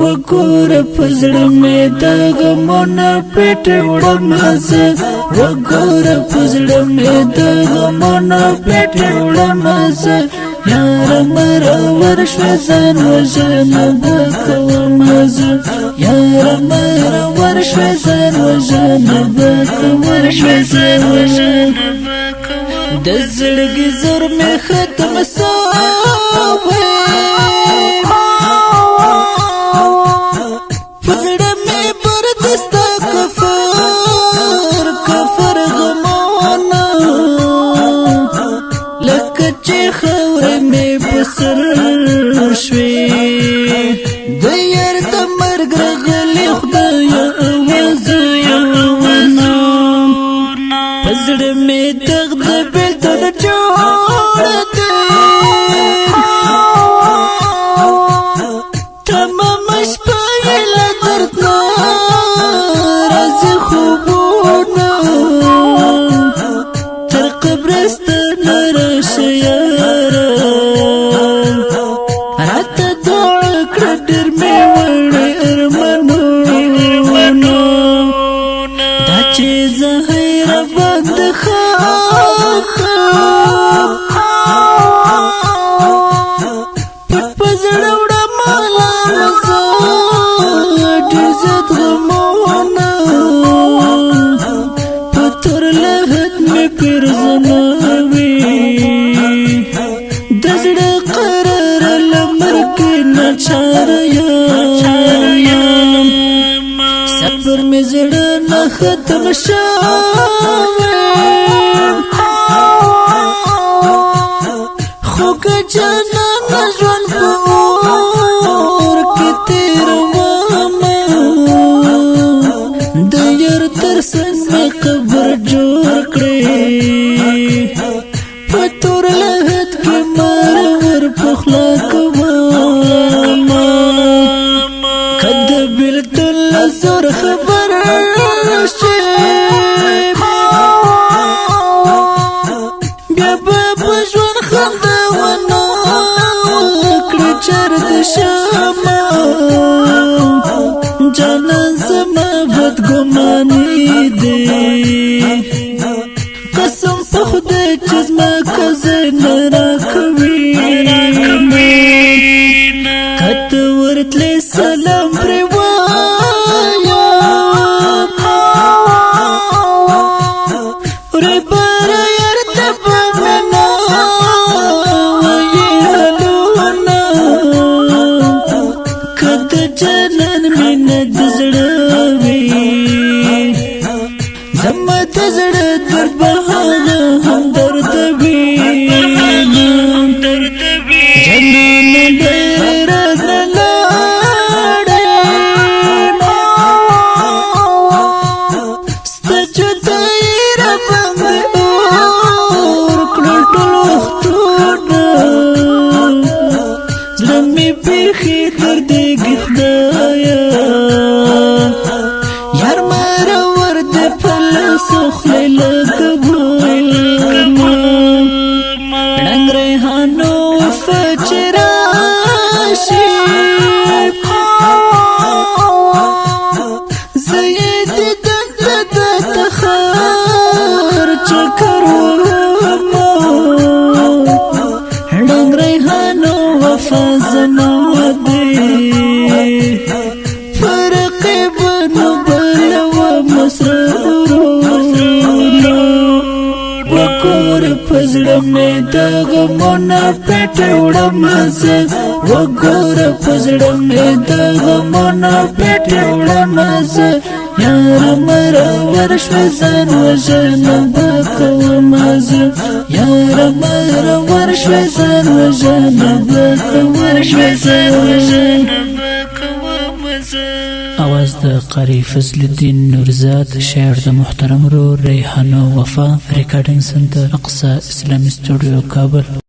وګوره په زړه مې د غمونه پټه وړمه زه وګوره په زړه مې د غمونه پټه وړمه زه یاره مړه ورشوه ځان وژنه به کومه زه یاره مړه ورشوه ځان وژنه به کومه د زړګي زور مې ختم سوی په زړه مې بردسته کفر غمونه لکه چې خاورې مې په سر شوې د یار د مرګ راغلی خدایه اوازه په زړه مې دغ د بېلتون جوړه دی تمامه شپه یې له درد نه راځي خوبونه تر قبرستانه راشه یاره راته دعا کړه ډېر مې وړې ارمانونه دا چې زه حیره باندې پټ په زړه وړمه لاره زه ډېر زیات غمونه په تور لحد مې پیرزنوي د زړه قراره له مرګې ناچاره یم صبر مې زړه نه ختم شوی خو که جانانه ژوند په اور کې تېرومه د یار تر څنګ مې قبر جوړ کړې په تور لحد کې مار ور پخلا کومه که د بېلتون له زور خبر شي بیا به په ژوند خندونه وکړي چېرته شمه جانان زما بدګماني دی قسم په خدای چې زما کزی نه راکوي که ته ورتلې سلام پرې جنان مینه د زړه وي زما د زړه در بهانه همدرد وي جنان ډېر نه لاړې ستا جدایي راباندې اور کړل ټول وختونه زړه مې بیخي دردېږي خدایه یار مړه ورده په لاسو خولې لکه ګلونه ړنګ ریحانو وفا چې راشي زه یې دیدن ته د تخار چکر وهمه ړنګ ریحانو وفا زما وګوره په زړه مې د غمونه پټه وړمه زه وګوره په زړه مې د غمونه پټه وړمه زه یاره مړه ورشوه ځان وژنه به کومه زه یاره مړه ورشوه ځان وژنه به کومه आवाज د قاری فضل الدین نورزاد شاعر د محترم رو ریحانو وفا ریکارډینګ سنټر اقصا اسلامي سټوډیو کابل